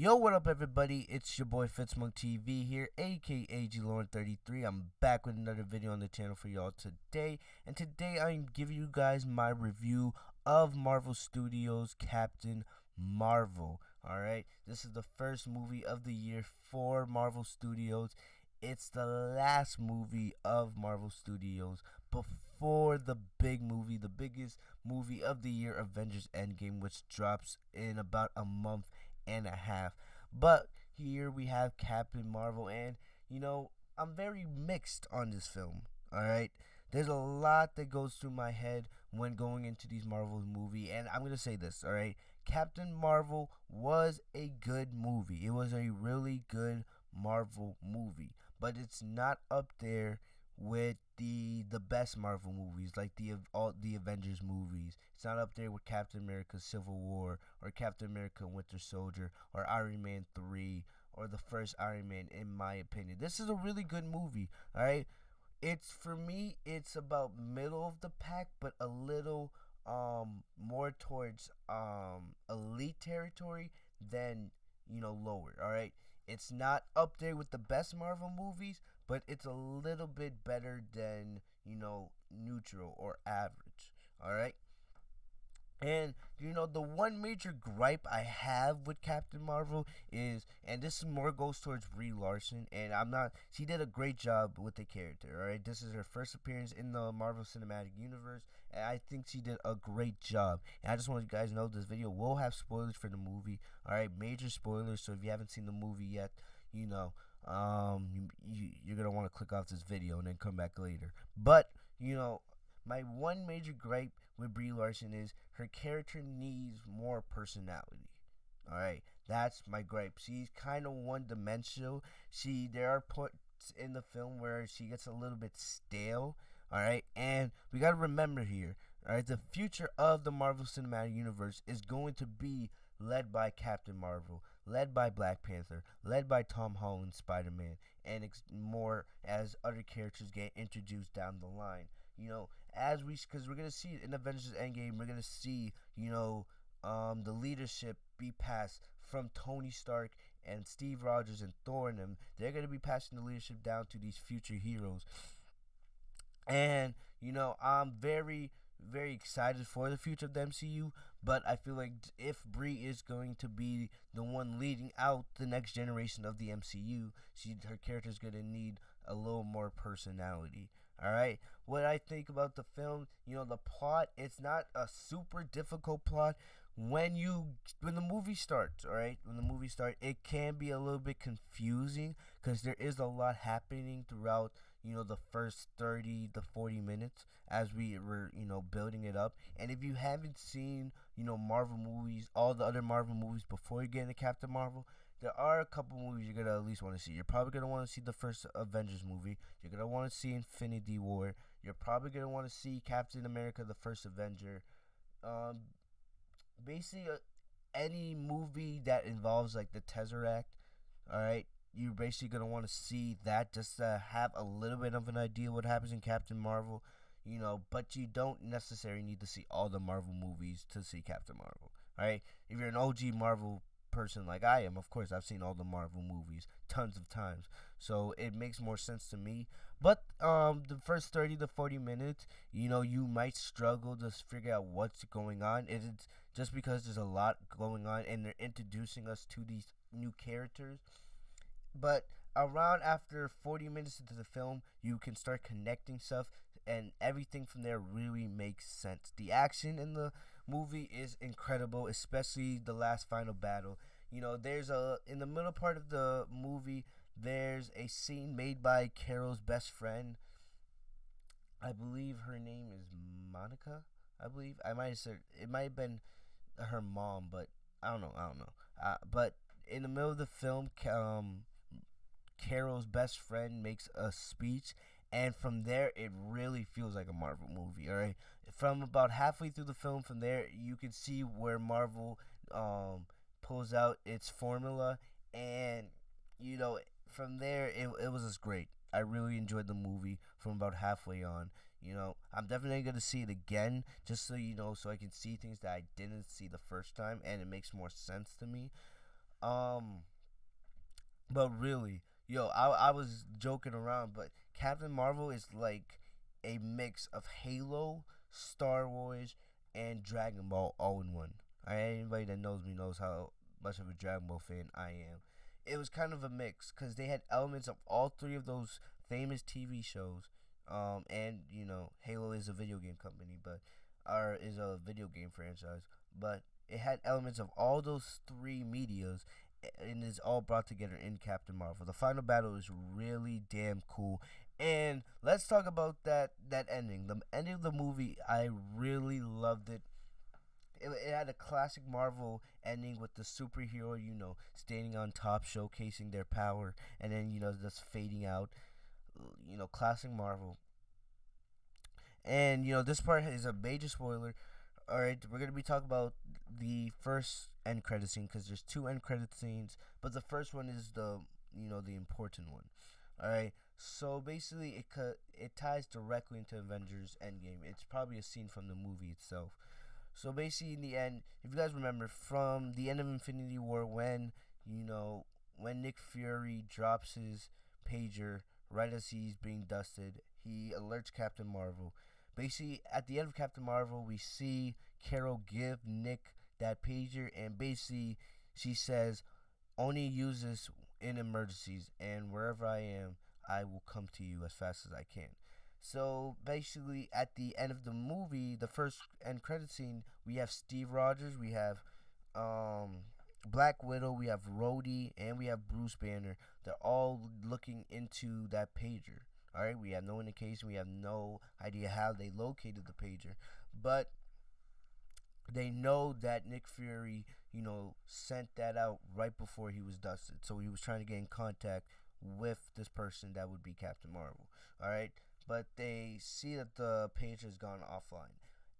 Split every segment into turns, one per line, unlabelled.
Yo, what up, everybody? It's your boy Fitzmonk TV here, aka GLauren33. I'm back with another video on the channel for y'all today, and today I'm giving you guys my review of Marvel Studios' Captain Marvel. Alright, this is the first movie of the year for Marvel Studios. It's the last movie of Marvel Studios before the big movie, the biggest movie of the year, Avengers Endgame, which drops in about a month and a half. But here we have Captain Marvel, and I'm very mixed on this film. Alright, there's a lot that goes through my head when going into these Marvel movie, and I'm gonna say this. Alright, Captain Marvel was a good movie. It was a really good Marvel movie, but it's not up there with the best Marvel movies, like all the Avengers movies. It's not up there with Captain America Civil War or Captain America Winter Soldier or Iron Man 3 or the first Iron Man, in my opinion. This is a really good movie. All right, it's, for me, it's about middle of the pack, but a little more towards elite territory than lower. All right, it's not up there with the best Marvel movies, but it's a little bit better than neutral or average. All right. And the one major gripe I have with Captain Marvel is, and this more goes towards Brie Larson, and she did a great job with the character. All right, this is her first appearance in the Marvel Cinematic Universe, and I think she did a great job. And I just want you guys to know this video will have spoilers for the movie. All right, major spoilers. So if you haven't seen the movie yet, you're gonna want to click off this video and then come back later. But my one major gripe with Brie Larson is her character needs more personality. Alright, that's my gripe. She's kind of one-dimensional. There are parts in the film where she gets a little bit stale. Alright, and we gotta remember here, alright, the future of the Marvel Cinematic Universe is going to be led by Captain Marvel, led by Black Panther, led by Tom Holland's Spider-Man, and more as other characters get introduced down the line. Because we're gonna see in Avengers Endgame, we're gonna see the leadership be passed from Tony Stark and Steve Rogers and Thor and them. They're gonna be passing the leadership down to these future heroes, and I'm very, very excited for the future of the MCU. But I feel like if Brie is going to be the one leading out the next generation of the MCU, her character is gonna need a little more personality. Alright, what I think about the film, the plot, it's not a super difficult plot. When the movie starts, alright, it can be a little bit confusing because there is a lot happening throughout the first 30 to 40 minutes as we were building it up. And if you haven't seen Marvel movies, all the other Marvel movies, before you get into Captain Marvel, there are a couple movies you're gonna at least want to see. You're probably gonna want to see the first Avengers movie. You're gonna want to see Infinity War. You're probably gonna want to see Captain America: The First Avenger. Basically, any movie that involves like the Tesseract. All right, you're basically gonna want to see that just to have a little bit of an idea what happens in Captain Marvel. But you don't necessarily need to see all the Marvel movies to see Captain Marvel. All right, if you're an OG Marvel person like I am, of course I've seen all the Marvel movies tons of times, so it makes more sense to me. But the first 30 to 40 minutes, you might struggle to figure out what's going on. It's just because there's a lot going on and they're introducing us to these new characters. But around after 40 minutes into the film, you can start connecting stuff, and everything from there really makes sense. The action in the movie is incredible, especially the last final battle. There's in the middle part of the movie, there's a scene made by Carol's best friend. I believe her name is Monica. I believe I might have said it might have been her mom, but I don't know. But in the middle of the film, Carol's best friend makes a speech, and from there it really feels like a Marvel movie. All right, from about halfway through the film, from there you can see where Marvel pulls out its formula, and from there it was just great. I really enjoyed the movie from about halfway on. I'm definitely gonna see it again, just so so I can see things that I didn't see the first time, and it makes more sense to me. Um, but really, I was joking around, but Captain Marvel is like a mix of Halo, Star Wars, and Dragon Ball all in one. Anybody that knows me knows how much of a Dragon Ball fan I am. It was kind of a mix because they had elements of all three of those famous TV shows. And Halo is a video game company, but or is a video game franchise, but it had elements of all those three medias, and it's all brought together in Captain Marvel. The final battle is really damn cool. And let's talk about that ending. The ending of the movie, I really loved it. It had a classic Marvel ending with the superhero, standing on top, showcasing their power, and then just fading out. Classic Marvel. And this part is a major spoiler. All right, we're gonna be talking about the first end credit scene because there's two end credit scenes, but the first one is the important one. All right, so basically it ties directly into Avengers Endgame. It's probably a scene from the movie itself. So basically, in the end, if you guys remember from the end of Infinity War, when Nick Fury drops his pager right as he's being dusted, he alerts Captain Marvel. Basically, at the end of Captain Marvel, we see Carol give Nick that pager, and basically she says, "Only use this in emergencies, and wherever I am, I will come to you as fast as I can." So basically, at the end of the movie, the first end credit scene, we have Steve Rogers, we have um, Black Widow, we have Rhodey, and we have Bruce Banner. They're all looking into that pager. All right, we have no indication, we have no idea how they located the pager, but they know that Nick Fury, sent that out right before he was dusted. So he was trying to get in contact with this person that would be Captain Marvel. All right, but they see that the page has gone offline,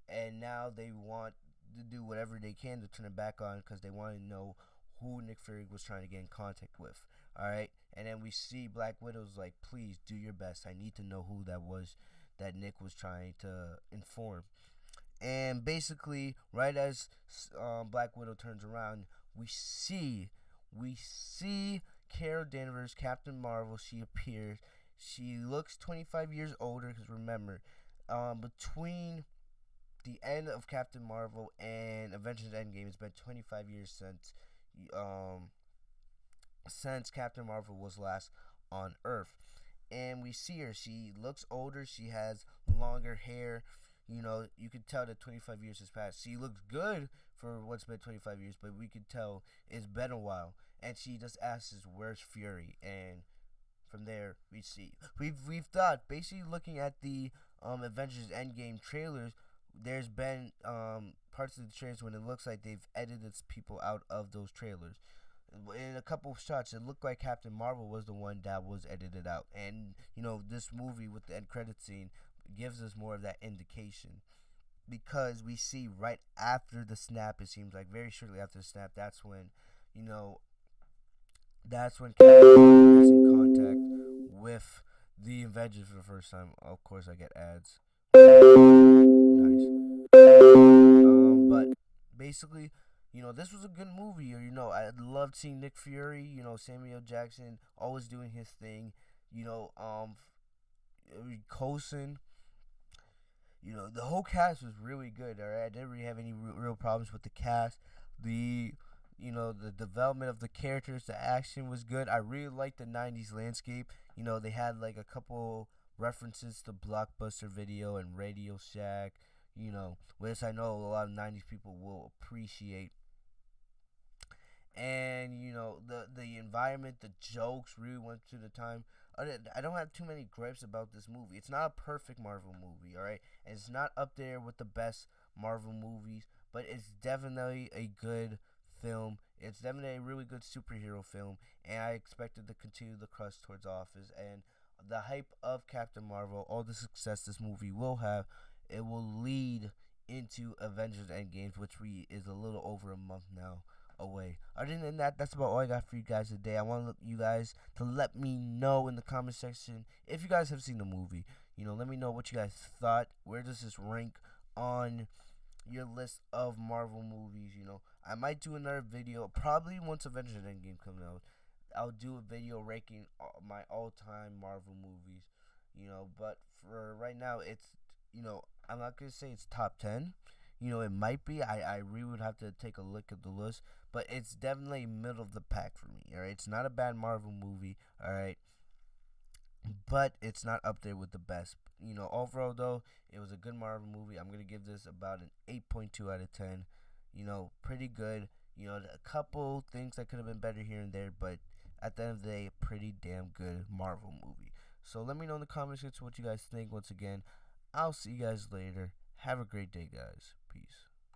and now they want to do whatever they can to turn it back on because they want to know who Nick Fury was trying to get in contact with. All right, and then we see Black Widow's like, "Please do your best. I need to know who that was that Nick was trying to inform." And basically, right as Black Widow turns around, we see Carol Danvers, Captain Marvel. She appears. She looks 25 years older because remember, between the end of Captain Marvel and Avengers Endgame, it's been 25 years um, since Captain Marvel was last on Earth. And we see her. She looks older. She has longer hair. You could tell that 25 years has passed. She looks good for what's been 25 years, but we could tell it's been a while. And she just asks, "Where's Fury?" And from there, we've thought basically looking at the Avengers Endgame trailers. There's been parts of the trailers when it looks like they've edited people out of those trailers. In a couple of shots, it looked like Captain Marvel was the one that was edited out, and this movie with the end credit scene gives us more of that indication because we see right after the snap. It seems like very shortly after the snap. You know, that's when Captain Marvel gets in contact with the Avengers for the first time. Of course, I get ads. Nice. But basically, this was a good movie. I loved seeing Nick Fury. Samuel Jackson always doing his thing. Coulson. The whole cast was really good. All right, I didn't really have any real problems with the cast. The the development of the characters, the action was good. I really liked the '90s landscape. They had like a couple references to Blockbuster Video and Radio Shack. Which I know a lot of '90s people will appreciate. And the environment, the jokes really went to the time. I don't have too many gripes about this movie. It's not a perfect Marvel movie, all right, and it's not up there with the best Marvel movies, but it's definitely a good film. It's definitely a really good superhero film, and I expect it to continue the crust towards Office and the hype of Captain Marvel. All the success this movie will have, it will lead into Avengers Endgame, which is a little over a month now away. Other than that, that's about all I got for you guys today. I want you guys to let me know in the comment section if you guys have seen the movie. Let me know what you guys thought. Where does this rank on your list of Marvel movies? I might do another video probably once Avengers Endgame comes out. I'll do a video ranking my all-time Marvel movies, but for right now, it's, I'm not going to say it's top 10. It might be. I really would have to take a look at the list, but it's definitely middle of the pack for me, all right? It's not a bad Marvel movie, all right? But it's not up there with the best. Overall, though, it was a good Marvel movie. I'm going to give this about an 8.2 out of 10. Pretty good. A couple things that could have been better here and there, but at the end of the day, a pretty damn good Marvel movie. So let me know in the comments section what you guys think. Once again, I'll see you guys later. Have a great day, guys. Peace.